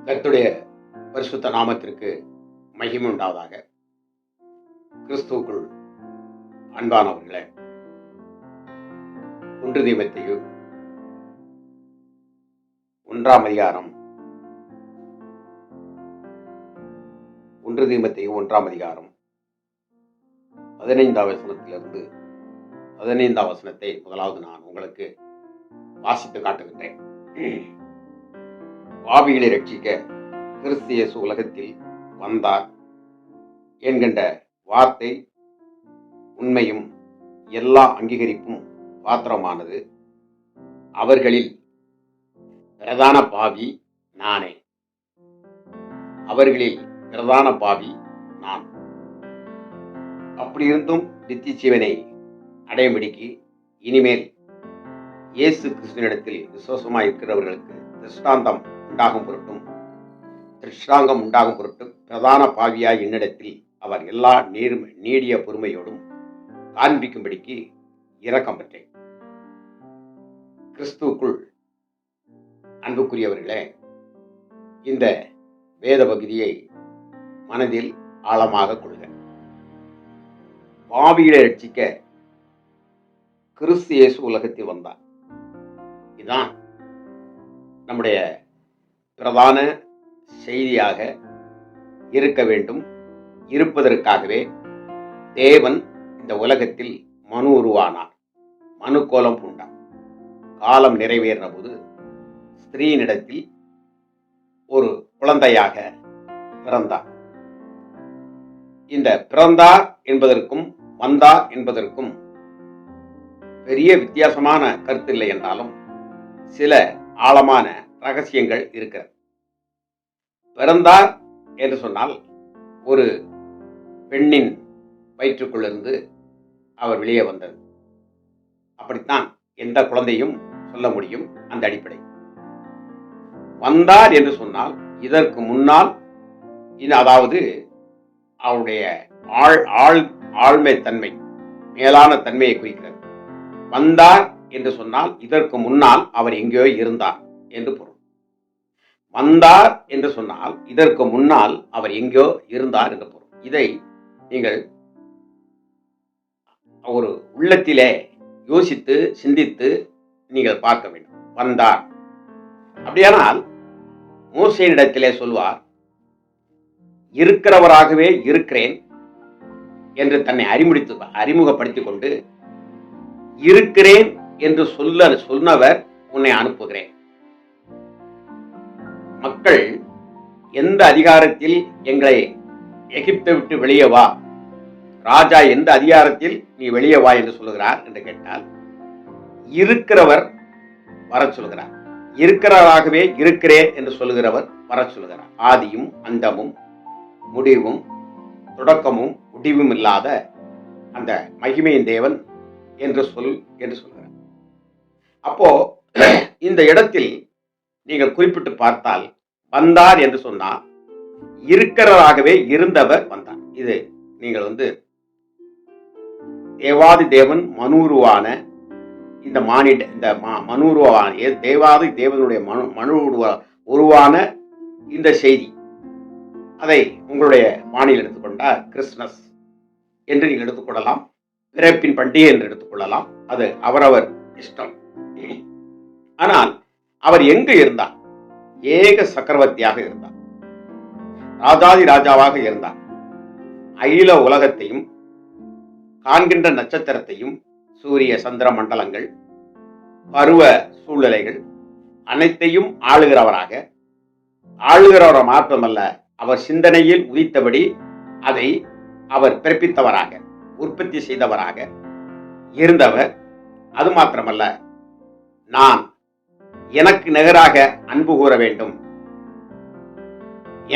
கர்த்தருடைய பரிசுத்த நாமத்திற்கு மகிமை உண்டாவதாக. கிறிஸ்துவுக்குள் அன்பானவர்களே, ஒன்று தீமோத்தேயு 1 அதிகாரம் 15 வசனத்திலிருந்து 15 வசனத்தை முதலாவது நான் உங்களுக்கு வாசித்து காட்டுகின்றேன். பாவிகளை ரட்சிக்க கிறிஸ்து இயேசு உலகத்தில் வந்தார் என்கின்ற வார்த்தை உண்மையும் எல்லா அங்கீகரிப்பும் பாத்திரமானது. அவர்களில் பிரதான பாவி நானே. அவர்களில் பிரதான பாவி நான். அப்படி இருந்தும் நித்திய ஜீவனை அடையும்படிக்கு இனிமேல் இயேசு கிறிஸ்துவினிடத்தில் விசுவாசமாய் இருக்கிறவர்களுக்கு திருஷ்டாங்கம் உண்டாகும் பொருட்டும் பிரதான பாவியாய் என்னிடத்தில் அவர் எல்லா நீடிய பொறுமையோடும் காண்பிக்கும்படிக்கு இரக்கம் பெற்றேன். கிறிஸ்துவுக்குள் அன்புக்குரியவர்களே, இந்த வேத பகுதியை மனதில் ஆழமாக கொள்க. பாவிகளை ரட்சிக்க கிறிஸ்து இயேசு உலகத்தில் வந்தார். இதுதான் நம்முடைய பிரதான செய்தியாக இருக்க வேண்டும். இருப்பதற்காகவே தேவன் இந்த உலகத்தில் மனு உருவானார், மனு கோலம் பூண்டார். காலம் நிறைவேறின போது ஸ்திரீனிடத்தில் ஒரு குழந்தையாக பிறந்தார். இந்த பிறந்தார் என்பதற்கும் வந்தார் என்பதற்கும் பெரிய வித்தியாசமான கருத்து இல்லை என்றாலும் சில ஆழமான ரகசியங்கள் இருக்கிறது. பிறந்தார் என்று சொன்னால் ஒரு பெண்ணின் வயிற்றுக்குள்ளிருந்து அவர் வெளியே வந்தது. அப்படித்தான் எந்த குழந்தையும் சொல்ல முடியும். அந்த அடிப்படை வந்தார் என்று சொன்னால் இதற்கு முன்னால், அதாவது அவருடைய ஆழ்மை தன்மை, மேலான தன்மையை குறிக்கிறது. வந்தார் என்று சொன்னால் இதற்கு முன்னால் அவர் எங்கேயோ இருந்தார் என்று பொருள். வந்தார் என்று சொன்னால் இதற்கு முன்னால் அவர் எங்கேயோ இருந்தார் என்று பொருள். இதை நீங்கள் ஒரு உள்ளத்திலே யோசித்து சிந்தித்து நீங்கள் பார்க்க வேண்டும். வந்தார் அப்படியானால் மோசேயினிடத்திலே சொல்வார், இருக்கிறவராகவே இருக்கிறேன் என்று தன்னை அறிமுகப்படுத்திக் கொண்டு, இருக்கிறேன் என்று சொன்னவர் உன்னை அனுப்புகிறேன். மக்கள் எந்த அதிகாரத்தில் எங்களை எகிப்தை விட்டு வெளியே வா, ராஜா எந்த அதிகாரத்தில் நீ வெளியே வா என்று சொல்லுகிறார் என்று கேட்டால், இருக்கிறவர் வர சொல்கிறார். இருக்கிறவராகவே இருக்கிறேன் என்று சொல்லுகிறவர் வர சொல்லுகிறார். ஆதியும் அந்தமும் முடிவும் தொடக்கமும் முடிவும் இல்லாத அந்த மகிமையின் தேவன் என்று சொல்கிறார். அப்போ இந்த இடத்தில் நீங்கள் குறிப்பிட்டு பார்த்தால், வந்தார் என்று சொன்னால் இருக்கிறவராகவே இருந்தவர் வந்தார். இது நீங்கள் தேவாதி தேவன் மனுருவான இந்த மனுருவான தேவாதி தேவனுடைய மனு உருவான இந்த செய்தி, அதை உங்களுடைய வானில் எடுத்துக்கொண்டால் கிறிஸ்துமஸ் என்று நீங்கள் எடுத்துக்கொள்ளலாம், பிறப்பின் பண்டிகை என்று எடுத்துக்கொள்ளலாம். அது அவரவர் இஷ்டம். ஆனால் அவர் எங்கு இருந்தார்? ஏக சக்கரவர்த்தியாக இருந்தார், ராஜாதி ராஜாவாக இருந்தார். அகில உலகத்தையும் காண்கின்ற நட்சத்திரத்தையும், சூரிய சந்திர மண்டலங்கள், பருவ சூழ்நிலைகள் அனைத்தையும் ஆளுகிறவராக மாற்றமல்ல, அவர் சிந்தனையில் உதித்தபடி அதை அவர் பிறப்பித்தவராக, உற்பத்தி செய்தவராக இருந்தவர். அது மாத்திரமல்ல, நான் எனக்கு நிகராக அன்பு கூற வேண்டும்,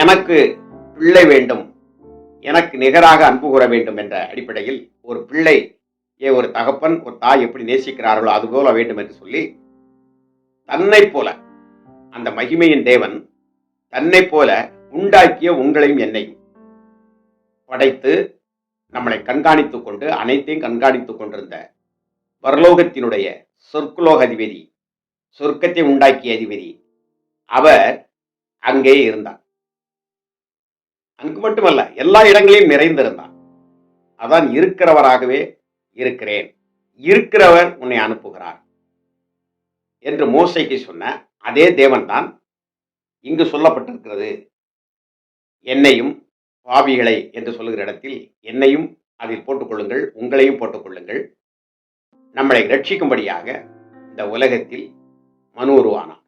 எனக்கு பிள்ளை வேண்டும், எனக்கு நிகராக அன்பு கூற வேண்டும் என்ற அடிப்படையில் ஒரு பிள்ளை ஒரு தகப்பன் ஒரு தாய் எப்படி நேசிக்கிறார்களோ அதுபோல வேண்டும் என்று சொல்லி, தன்னை போல அந்த மகிமையின் தேவன் தன்னை போல உண்டாக்கிய உங்களையும் என்னையும் படைத்து நம்மளை கண்காணித்துக் கொண்டு, அனைத்தையும் கண்காணித்துக் கொண்டிருந்த பரலோகத்தினுடைய சொர்க்கலோக அதிபதி, சொர்க்கத்தை உண்டாக்கிய அதிபதி, அவர் அங்கே இருந்தான். அங்கு மட்டுமல்ல, எல்லா இடங்களிலும் நிறைந்திருந்தான். அதான் இருக்கிறவராகவே இருக்கிறேன், இருக்கிறவர் உன்னை அனுப்புகிறார் என்று மோசைக்கு சொன்ன அதே தேவன்தான் இங்கு சொல்லப்பட்டிருக்கிறது. என்னையும் பாவிகளை என்று சொல்லுகிற இடத்தில் என்னையும் அதில் போட்டுக்கொள்ளுங்கள், உங்களையும் போட்டுக்கொள்ளுங்கள். நம்மளை ரட்சிக்கும்படியாக இந்த உலகத்தில் மனு உருவானான்.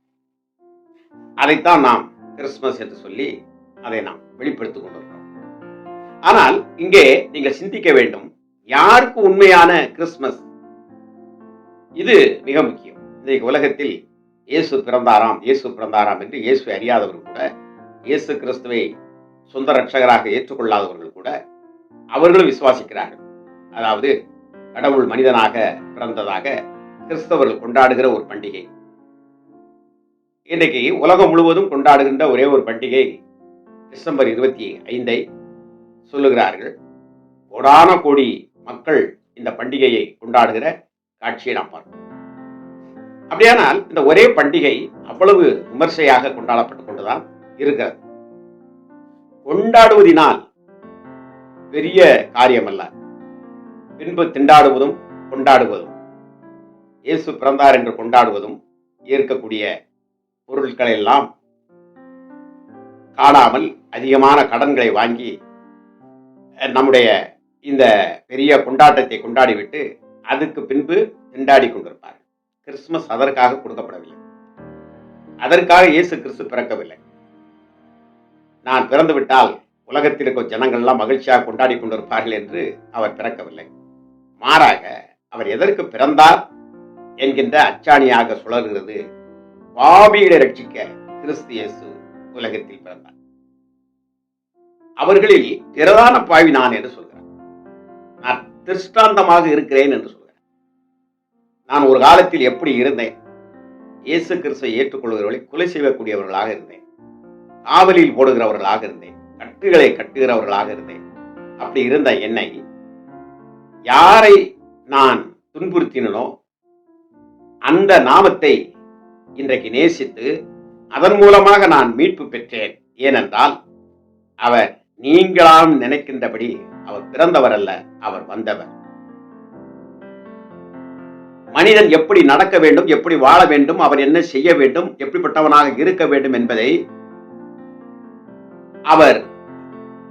அதைத்தான் நாம் கிறிஸ்துமஸ் என்று சொல்லி அதை நாம் வெளிப்படுத்திக் கொண்டிருக்கிறோம். ஆனால் இங்கே நீங்கள் சிந்திக்க வேண்டும், யாருக்கு உண்மையான கிறிஸ்துமஸ்? இது மிக முக்கியம். இன்றைக்கு உலகத்தில் இயேசு பிறந்தாராம், இயேசு பிறந்தாராம் என்று இயேசுவை அறியாதவர்கள் கூட, இயேசு கிறிஸ்துவை சொந்த ரட்சகராக ஏற்றுக்கொள்ளாதவர்கள் கூட அவர்களும் விசுவாசிக்கிறார்கள். அதாவது கடவுள் மனிதனாக பிறந்ததாக கிறிஸ்தவர்கள் கொண்டாடுகிற ஒரு பண்டிகை. இன்றைக்கு உலகம் முழுவதும் கொண்டாடுகின்ற ஒரே ஒரு பண்டிகை டிசம்பர் 25 சொல்லுகிறார்கள். கோடான கோடி மக்கள் இந்த பண்டிகையை கொண்டாடுகிற காட்சியை நாம் பார்க்கிறோம். அப்படியானால் இந்த ஒரே பண்டிகை அவ்வளவு விமர்சையாக கொண்டாடப்பட்டுக் கொண்டுதான் இருக்கிறது. கொண்டாடுவதினால் பெரிய காரியம் அல்ல, பின்பு திண்டாடுவதும் கொண்டாடுவதும், இயேசு பிறந்தார் என்று கொண்டாடுவதும், இருக்கக்கூடிய பொருட்களை எல்லாம் காணாமல் அதிகமான கடன்களை வாங்கி நம்முடைய இந்த பெரிய கொண்டாட்டத்தை கொண்டாடிவிட்டு அதுக்கு பின்பு திண்டாடி கொண்டிருப்பார்கள். கிறிஸ்துமஸ் அதற்காக கொடுக்கப்படவில்லை, அதற்காக இயேசு கிறிஸ்து பிறக்கவில்லை. நான் பிறந்து விட்டால் உலகத்தில் இருக்கும் ஜனங்கள் எல்லாம் மகிழ்ச்சியாக கொண்டாடி கொண்டிருப்பார்கள் என்று அவர் பிறக்கவில்லை. மாறாக அவர் எதற்கு பிறந்தார் என்கின்ற அச்சாணியாக சுழல்கிறது. பாவிகளை ரட்சிக்க கிறிஸ்து இயேசு உலகத்தில் பிறந்தார். அவர்களில் பிரதான பாவி நான் என்று சொல்கிறார். நான் திருஷ்டாந்தமாக இருக்கிறேன் என்று சொல்கிறேன். நான் ஒரு காலத்தில் எப்படி இருந்தேன்? இயேசு கிறிஸ்துவை ஏற்றுக்கொள்கிறவர்களை கொலை செய்யக்கூடியவர்களாக இருந்தேன், காவலில் போடுகிறவர்களாக இருந்தேன், கட்டுகளை கட்டுகிறவர்களாக இருந்தேன். அப்படி இருந்த என்னை யாரை நான் துன்புறுத்தினோ அந்த நாமத்தை இன்றைக்கு நேசித்து அதன் மூலமாக நான் மீட்பு பெற்றேன். ஏனென்றால் அவர் நீங்களாம் நினைக்கின்றபடி அவர் பிறந்தவர் அல்ல, அவர் வந்தவர். மனிதன் எப்படி நடக்க வேண்டும், எப்படி வாழ வேண்டும், அவர் என்ன செய்ய வேண்டும், எப்படிப்பட்டவனாக இருக்க வேண்டும் என்பதை அவர்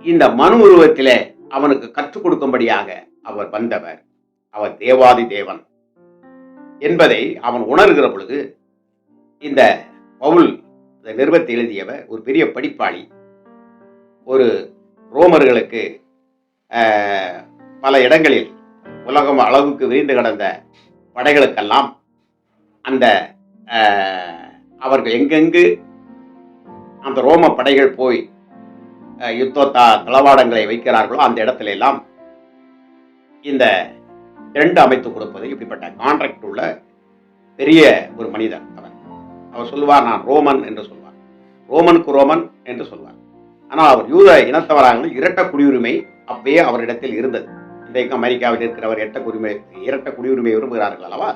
இந்த மனு உருவத்திலே அவனுக்கு கற்றுக் கொடுக்கும்படியாக அவர் வந்தவர். அவர் தேவாதி தேவன் என்பதை அவன் உணர்கிற பொழுது, இந்த பவுல் இந்த நிருபத்தை எழுதியவர் ஒரு பெரிய படிப்பாளி, ஒரு ரோமர்களுக்கு பல இடங்களில் உலகம் அளவுக்கு விரிந்து கிடந்த படைகளுக்கெல்லாம் அந்த அவர்கள் எங்கெங்கு அந்த ரோம படைகள் போய் யுத்த தளவாடங்களை வைக்கிறார்களோ அந்த இடத்துல எல்லாம் இந்த டெண்ட் அமைத்து கொடுப்பது, இப்படிப்பட்ட கான்ட்ராக்ட் உள்ள பெரிய ஒரு மனிதர். அவர் சொல்லுவார், நான் ரோமன் என்று சொல்வார், ரோமனுக்கு ரோமன் என்று சொல்வார். ஆனால் அவர் யூத இனத்தவராக இரட்ட குடியுரிமை அப்பயே அவரிடத்தில் இருந்தது. இன்றைக்கு அமெரிக்காவில் இருக்கிறவர் இரட்ட குடியுரிமை விரும்புகிறார்கள் அல்லவா,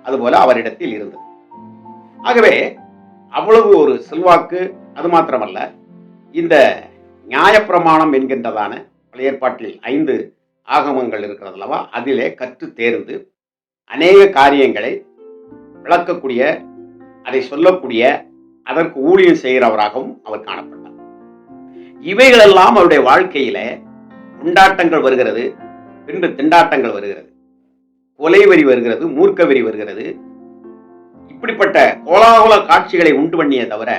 அதுபோல அவரிடத்தில் இருந்தது. ஆகவே அவ்வளவு ஒரு செல்வாக்கு. அது மாத்திரமல்ல, இந்த நியாயப்பிரமாணம் என்கின்றதான பழைய ஏற்பாட்டில் 5 ஆகமங்கள் இருக்கிறது அல்லவா, அதிலே கற்று தேர்ந்து அநேக காரியங்களை விளக்கக்கூடிய, அதை சொல்லக்கூடிய, அதற்கு ஊழியம் செய்கிறவராகவும் அவர் காணப்பட்டார். இவைகளெல்லாம் அவருடைய வாழ்க்கையில கொண்டாட்டங்கள் வருகிறது, பின்பு திண்டாட்டங்கள் வருகிறது, கொலை வெறி வருகிறது, மூர்க்க வெறி வருகிறது. இப்படிப்பட்ட கோலாகல காட்சிகளை உண்டு பண்ணிய தவிர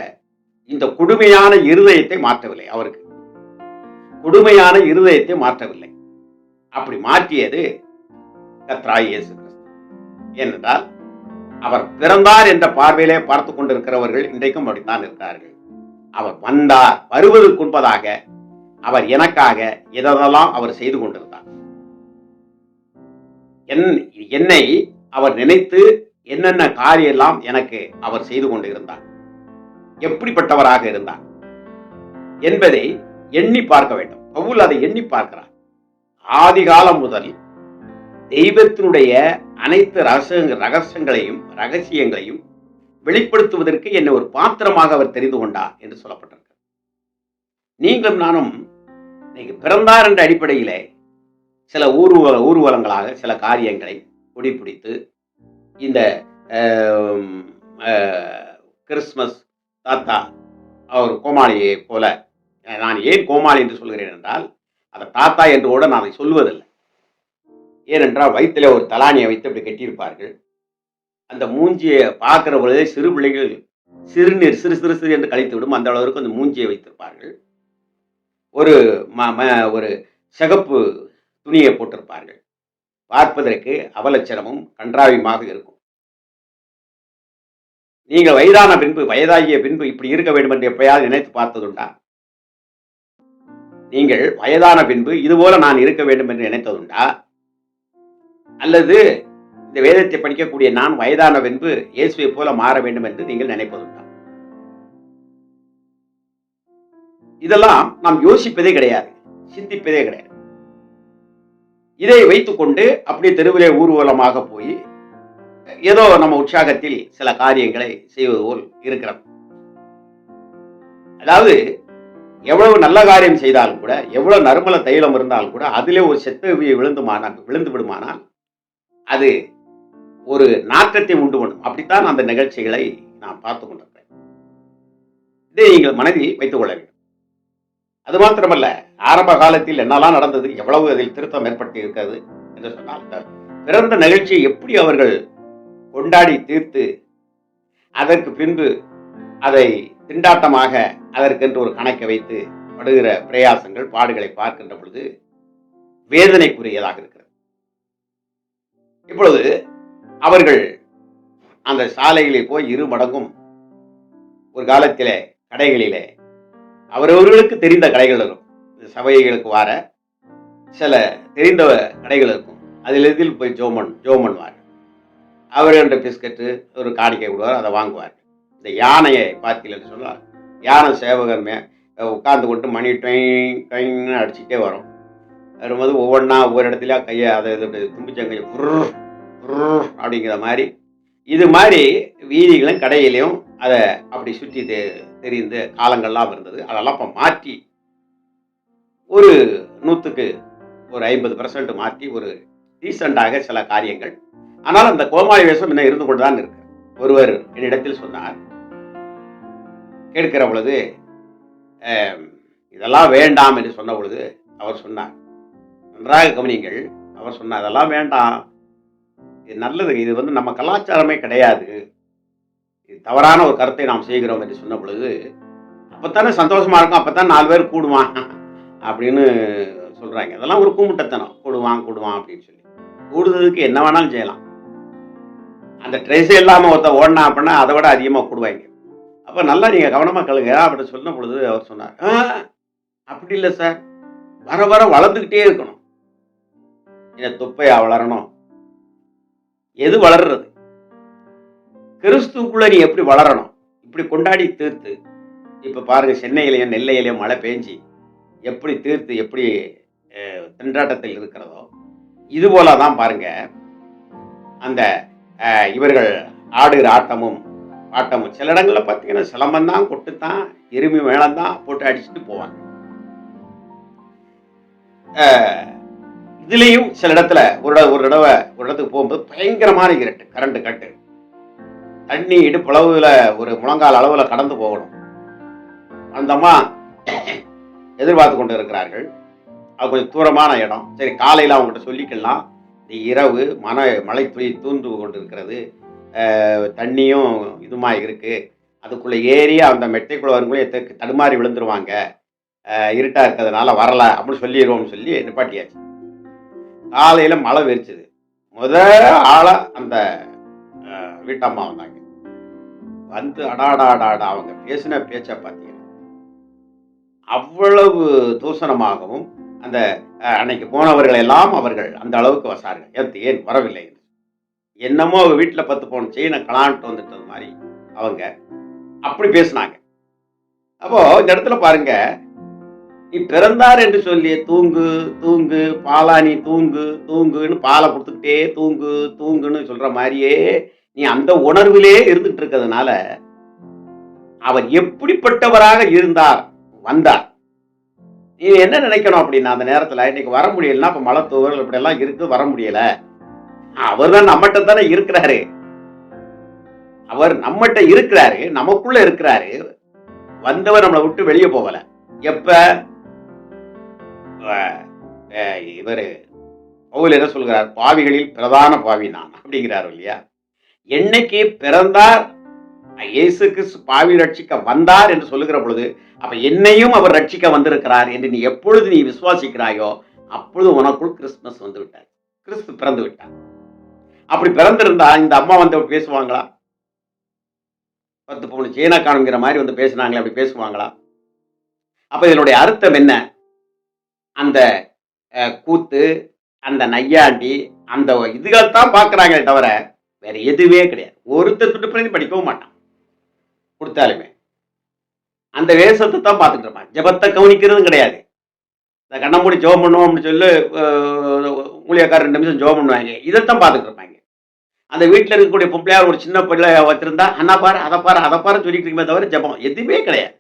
இந்த கொடுமையான இருதயத்தை மாற்றவில்லை. அவருக்கு கொடுமையான இருதயத்தை மாற்றவில்லை. அப்படி மாற்றியது கர்த்தராகிய இயேசு கிறிஸ்து. ஏனென்றால் அவர் பிறந்தார் என்ற பார்வையிலே பார்த்து கொண்டிருக்கிறவர்கள் இன்றைக்கும் அப்படித்தான் இருக்கிறார்கள். அவர் வந்தார், வருவதற்கு முன்பதாக அவர் எனக்காக எதெல்லாம் அவர் செய்து கொண்டிருந்தார், என்னை அவர் நினைத்து என்னென்ன காரியம் எல்லாம் எனக்கு அவர் செய்து கொண்டு இருந்தார், எப்படிப்பட்டவராக இருந்தார் என்பதை எண்ணி பார்க்க வேண்டும். பவுல் அதை எண்ணி பார்க்கிறார். ஆதி காலம் முதல் தெய்வத்தினுடைய அனைத்து ரகசியங்களையும் வெளிப்படுத்துவதற்கு என்னை ஒரு பாத்திரமாக அவர் தெரிந்து கொண்டார் என்று சொல்லப்பட்டிருக்கிறது. நீங்களும் நானும் இன்னைக்கு பிறந்தார் என்ற அடிப்படையிலே சில ஊர்வலங்களாக சில காரியங்களை கொடிபிடித்து இந்த கிறிஸ்துமஸ் தாத்தா அவர் கோமாளியை போல, நான் ஏன் கோமாளி என்று சொல்கிறேன் என்றால் அதை தாத்தா என்று கூட நான் அதை சொல்வதில்லை. ஏனென்றால் வயிற்றிலே ஒரு தலானியை வைத்து அப்படி கட்டியிருப்பார்கள். அந்த மூஞ்சியை பார்க்கிற பொழுதே சிறு பிள்ளைகள் சிறுநீர் சிறு சிறு சிறு என்று கழித்து விடும், அந்த அளவிற்கு அந்த மூஞ்சியை வைத்திருப்பார்கள். ஒரு ஒரு சிகப்பு துணியை போட்டிருப்பார்கள். பார்ப்பதற்கு அவலட்சணமும் கன்றாவியுமாக இருக்கும். நீங்கள் வயதாகிய பின்பு இப்படி இருக்க வேண்டும் என்று எப்பயாவது நினைத்து பார்த்ததுண்டா? நீங்கள் வயதான பின்பு இதுபோல நான் இருக்க வேண்டும் என்று நினைத்ததுண்டா? அல்லது இந்த வேதத்தை படிக்கக்கூடிய நான் வயதான பின்பு இயேசுவை போல மாற வேண்டும் என்று நீங்கள் நினைப்பதுண்டா? இதெல்லாம் நாம் யோசிப்பதே கிடையாது, சிந்திப்பதே கிடையாது. இதை வைத்துக்கொண்டு அப்படியே தெருவிலே ஊர்வலமாக போய் ஏதோ நம்ம உற்சாகத்தில் சில காரியங்களை செய்வது போல் இருக்கிறது. அதாவது எவ்வளவு நல்ல காரியம் செய்தாலும் கூட, எவ்வளவு நறுமல தைலம் இருந்தாலும் கூட, அதிலே ஒரு செத்த விழுந்து விடுமானால் அது ஒரு நாற்றத்தை உண்டு பண்ணும். அப்படித்தான் அந்த நிகழ்ச்சிகளை நான் பார்த்து கொண்டிருக்கிறேன். இதை நீங்கள் மனதில் வைத்துக் கொள்ள வேண்டும். அது மாத்திரமல்ல, ஆரம்ப காலத்தில் என்னெல்லாம் நடந்தது, எவ்வளவு அதில் திருத்தம் ஏற்படுத்தி இருக்கிறது என்று சொன்னால், பிறந்த நிகழ்ச்சியை எப்படி அவர்கள் கொண்டாடி தீர்த்து அதற்கு பின்பு அதை திண்டாட்டமாக அதற்கென்று ஒரு கணக்கை வைத்து படுகிற பிரயாசங்கள் பாடுகளை பார்க்கின்ற பொழுது வேதனைக்குரியதாக இருக்கிறது. இப்பொழுது அவர்கள் அந்த சாலையிலே போய் 2 மடங்கும் ஒரு காலத்திலே கடைகளிலே அவரவர்களுக்கு தெரிந்த கடைகள் இருக்கும். சபைகளுக்கு வார சில தெரிந்த கடைகள் இருக்கும். அதில் எதில் போய் ஜோமன் வார் அவர் என்ற பிஸ்கட்டு ஒரு காணிக்கை விடுவார், அதை வாங்குவார். இந்த யானையை பார்த்தீங்கன்னு சொன்னால், யானை சேவகர் உட்கார்ந்து கொண்டு மணி ட்வைன்னு அடிச்சுட்டே வரும். வரும்போது ஒவ்வொன்றா ஒவ்வொரு இடத்துலையா கையை அதை தும்பிச்சங்கையை அப்படிங்கிற மாதிரி, இது மாதிரி வீதிகளும் கடையிலையும் அதை அப்படி சுற்றி தெரிந்த காலங்கள்லாம் இருந்தது. அதெல்லாம் இப்போ மாற்றி ஒரு 100க்கு ஒரு 50% மாற்றி ஒரு டீசெண்டாக சில காரியங்கள். ஆனால் அந்த கோமாளி வேஷம் இன்னும் இருந்து கொண்டுதான் இருக்கு. ஒருவர் என்னிடத்தில் சொன்னார், கேட்கிற பொழுது இதெல்லாம் வேண்டாம் என்று சொன்ன பொழுது அவர் சொன்னார், நன்றாக கவனிங்கள், அவர் சொன்னார், அதெல்லாம் வேண்டாம், இது நல்லது, இது நம்ம கலாச்சாரமே கிடையாது, இது தவறான ஒரு கருத்தை நாம் செய்கிறோம் என்று சொன்ன பொழுது, அப்பத்தானே சந்தோஷமா இருக்கும், அப்பத்தான் 4 பேர் கூடுவான் அப்படின்னு சொல்றாங்க. அதெல்லாம் ஒரு கூமுட்டத்தனம், கூடுவான் அப்படின்னு சொல்லி. கூடுதலுக்கு என்ன வேணாலும் செய்யலாம். அந்த ட்ரெஸ் இல்லாமல் ஒருத்தர் ஓடினா அப்படின்னா அதை விட அதிகமாக கூடுவாங்க. அப்போ நல்லா நீங்கள் கவனமாக கழுங்க அப்படி சொன்ன பொழுது அவர் சொன்னார், அப்படி இல்லை சார், வர வர வளர்ந்துக்கிட்டே இருக்கணும். என் தொப்பையா வளரணும்? எது வளர்றது? கிறிஸ்துக்குள்ள நீ எப்படி வளரணும்? இப்படி கொண்டாடி தீர்த்து, இப்போ பாருங்க சென்னையிலையும் நெல்லையிலையும் மழை பெஞ்சி எப்படி தீர்த்து எப்படி திண்டாட்டத்தில் இருக்கிறதோ, இது போல தான் பாருங்க அந்த இவர்கள் ஆடுகிற ஆட்டமும் பாட்டமும். சில இடங்களில் பார்த்தீங்கன்னா சிலம்பந்தான் கொட்டுத்தான் எருமி மேளம்தான் போட்டு அடிச்சுட்டு போவாங்க. இதுலேயும் சில இடத்துல ஒரு இடத்துக்கு போகும்போது பயங்கரமான இருட்டு, கரண்ட் கட்டு, தண்ணி இடுப்பளவுல ஒரு முழங்கால் அளவில் கடந்து போகணும். அந்தம்மா எதிர்பார்த்து கொண்டு இருக்கிறார்கள். அது கொஞ்சம் தூரமான இடம். சரி, காலையில் அவங்ககிட்ட சொல்லிக்கலாம், இந்த இரவு மழை துளி தூண்டு கொண்டு இருக்கிறது, தண்ணியும் இதுமாக இருக்குது, அதுக்குள்ளே ஏறி அந்த மெட்டைக்குள்ளே வரும்போது தடுமாறி விழுந்துருவாங்க, இருட்டாக இருக்கிறதுனால வரலை அப்படின்னு சொல்லிடுவோம்னு சொல்லி நிப்பாட்டியாச்சு. காலையில் மழை வெறிச்சுது. ஆளை அந்த வீட்டம்மா வந்தாங்க. வந்து அடாடாடாடா அவங்க பேசின பேச்சை பார்த்தீங்கன்னா அவ்வளவு தூசணமாகவும், அந்த அன்னைக்கு போனவர்கள் எல்லாம் அவர்கள் அந்த அளவுக்கு வசார்கள், ஏன் வரவில்லை, என்னமோ வீட்டில் 10 பவுன் செயினை கலான்ட்டு வந்துட்டது மாதிரி அவங்க அப்படி பேசினாங்க. அப்போ இந்த இடத்துல பாருங்க, நீ பிறந்தார் என்று சொல்லி தூங்கு தூங்கு பாலா, நீ தூங்குன்னு பாலை கொடுத்துக்கிட்டே தூங்குன்னு சொல்ற மாதிரியே நீ அந்த உணர்விலே இருந்துட்டு இருக்கிறதுனால அவர் எப்படிப்பட்டவராக இருந்தார் வந்தார். நீ என்ன நினைக்கணும் அப்படின்னா, அந்த நேரத்துல இன்னைக்கு வர முடியலன்னா, அப்ப மழை தூவல் இப்படி எல்லாம் இருக்கு, வர முடியல. அவர் தான் நம்மகிட்ட தானே இருக்கிறாரு. அவர் நம்மகிட்ட இருக்கிறாரு, நமக்குள்ள இருக்கிறாரு. வந்தவர் நம்மளை விட்டு வெளியே போகல. எப்ப இவரு பவுல் என்ன சொல்கிறார்? பாவிகளில் பிரதான பாவி நான் அப்படிங்கிறாரு இல்லையா? என்னைக்கு பிறந்தார் இயேசு கிறிஸ்து பாவி ரட்சிக்க வந்தார் என்று சொல்லுகிற பொழுது, அப்ப என்னையும் அவர் ரட்சிக்க வந்திருக்கிறார் என்று நீ எப்பொழுது நீ விசுவாசிக்கிறாயோ அப்பொழுது உனக்குள் கிறிஸ்துமஸ் வந்து விட்டார். கிறிஸ்து பிறந்து விட்டார். அப்படி பிறந்திருந்தா இந்த அம்மா வந்து பேசுவாங்களா? 10 பவுன் சீனா காணுங்கிற மாதிரி வந்து பேசினாங்களே, அப்படி பேசுவாங்களா? அப்ப இதனுடைய அர்த்தம் என்ன? அந்த கூத்து, அந்த நையாண்டி, அந்த இதுகள் தான் பார்க்கிறாங்களே தவிர வேற எதுவே கிடையாது. ஒருத்தர் துட்டு பண்ணி படிக்கவும் மாட்டான் கொடுத்தாலுமே. அந்த வேஷத்தை தான் பார்த்துட்டு இருப்பான். ஜபத்தை கவனிக்கிறதும் கிடையாது. இந்த கண்ணமூடி ஜோம் பண்ணுவோம் அப்படின்னு சொல்லி ஊழியக்காரர் 2 நிமிஷம் ஜோம் பண்ணுவாங்க. இதைத்தான் பார்த்துட்டு இருப்பாங்க. அந்த வீட்டில் இருக்கக்கூடிய பொம்பளையார் ஒரு சின்ன பிள்ளை வச்சிருந்தா அண்ணா பாரு அதை பாரு அதை பாரு சொல்லிட்டு இருக்குமே தவிர ஜபம் எதுவுமே கிடையாது.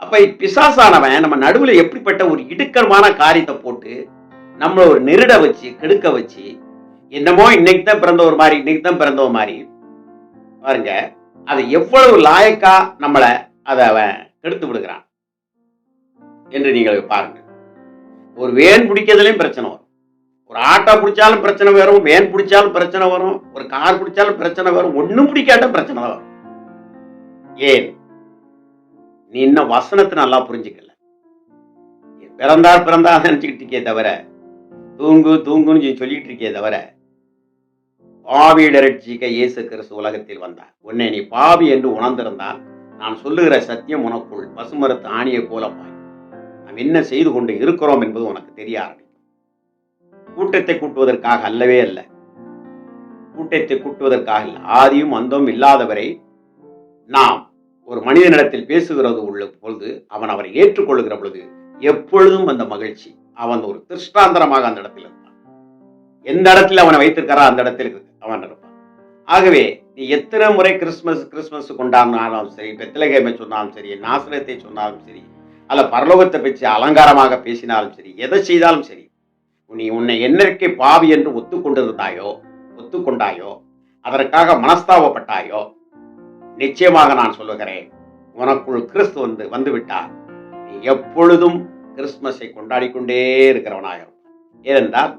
அப்ப பிசாசானவன் நம்ம நடுவில் எப்படிப்பட்ட ஒரு இடுக்கமான காரியத்தை போட்டு நம்மள ஒரு நெருட வச்சு கெடுக்க வச்சு என்னமோ இன்னைக்கு தான் பிறந்தவர் மாதிரி இன்னைக்கு தான் பிறந்தவர் மாதிரி பாருங்க, அதை எவ்வளவு லாயக்கா நம்மளை அதை அவன் கெடுத்து விடுகிறான் என்று நீங்கள் பாருங்க. ஒரு வேன் பிடிக்கிறதுலையும் பிரச்சனை வரும். ஒரு ஆட்டோ பிடிச்சாலும் பிரச்சனை வரும், வேன் பிடிச்சாலும் பிரச்சனை வரும், ஒரு கார் பிடிச்சாலும் பிரச்சனை வரும், ஒன்னும் பிடிக்காட்டும் பிரச்சனை தான் வரும். ஏன்? நீ இன்னும் வசனத்தை நல்லா புரிஞ்சுக்கல. பிறந்தார் நினைச்சுக்கிட்டு இருக்கே தவிர, தூங்கு தூங்குன்னு சொல்லிட்டு இருக்கே தவிர, பாவியிட ரட்சிக்க இயேசு கிறிஸ்து உலகத்தில் வந்தார். உன்னை நீ பாவி என்று உணர்ந்திருந்தால் நான் சொல்லுகிற சத்தியம் உனக்குள் பசுமரத்து ஆணியை போல பாய். நாம் என்ன செய்து கொண்டு இருக்கிறோம் என்பது உனக்கு தெரிய ஆரம்பிக்கும். கூட்டத்தை கூட்டுவதற்காக அல்லவே அல்ல. கூட்டத்தை கூட்டுவதற்காக இல்லை. ஆதியும் அந்தமும் இல்லாதவரை நாம் ஒரு மனிதனிடத்தில் பேசுகிறது உள்ள பொழுது அவன் அவரை ஏற்றுக்கொள்ளுகிற பொழுது எப்பொழுதும் அந்த மகிழ்ச்சி அவன் ஒரு திருஷ்டாந்தரமாக அந்த இடத்தில் இருப்பான். எந்த இடத்துல அவனை வைத்திருக்காரோ அந்த இடத்தில் அவன் இருப்பான். ஆகவே நீ எத்தனை முறை கிறிஸ்துமஸ் கொண்டாடினாலும் சரி, பெத்லகேமை சொன்னாலும் சரி, நாசரேத்தை சொன்னாலும் சரி, அல்ல பரலோகத்தை பற்றி அலங்காரமாக பேசினாலும் சரி, எதை செய்தாலும் சரி, நீ உன்னை என்னைக்கு பாவி என்று ஒத்துக்கொண்டாயோ அதற்காக மனஸ்தாபப்பட்டாயோ, நிச்சயமாக நான் சொல்லுகிறேன், உனக்குள் கிறிஸ்து வந்து விட்டார். நீ எப்பொழுதும் கிறிஸ்துமஸை கொண்டாடிக்கொண்டே இருக்கிறவனாக. ஏனென்றால்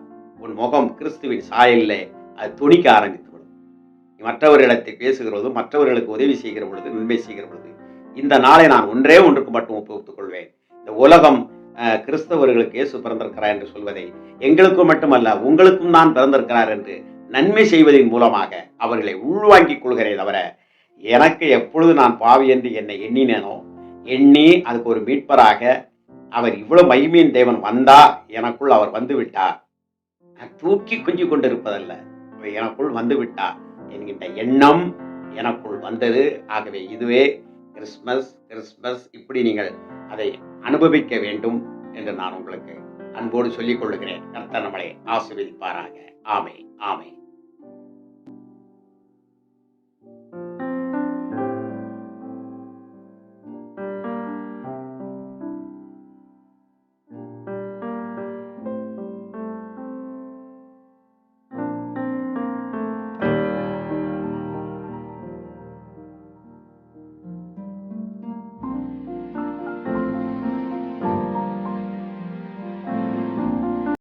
உன் முகம் கிறிஸ்துவின் சாயலில் அது துணிக்க ஆரம்பித்து விடும். நீ மற்றவர்களிடத்தை பேசுகிறது, மற்றவர்களுக்கு உதவி செய்கிற பொழுது, நன்மை செய்கிற பொழுது, இந்த நாளை நான் ஒன்றுக்கு மட்டும் ஒப்புக் கொள்வேன். இந்த உலகம் கிறிஸ்தவர்களுக்கு இயேசு பிறந்திருக்கிறார் என்று சொல்வதை எங்களுக்கும் மட்டுமல்ல உங்களுக்கும் தான் பிறந்திருக்கிறார் என்று நன்மை செய்வதன் மூலமாக அவர்களை உள்வாங்கிக் கொள்கிறேன் தவிர, எனக்கு எப்பொழுது நான் பாவி என்று என்னை எண்ணினேனோ எண்ணி அதுக்கு ஒரு மீட்பராக அவர் இவ்வளவு மகிமையின் தேவன் வந்தா எனக்குள் அவர் வந்து விட்டார், தூக்கி குஞ்சு கொண்டு இருப்பதல்ல, எனக்குள் வந்து விட்டார் என்கின்ற எண்ணம் எனக்குள் வந்தது. ஆகவே இதுவே கிறிஸ்மஸ் இப்படி நீங்கள் அதை அனுபவிக்க வேண்டும் என்று நான் உங்களுக்கு அன்போடு சொல்லிக் கொள்ளுகிறேன். கர்த்தர் நம்மளை ஆசீர்வதிப்பாராக. ஆமென்.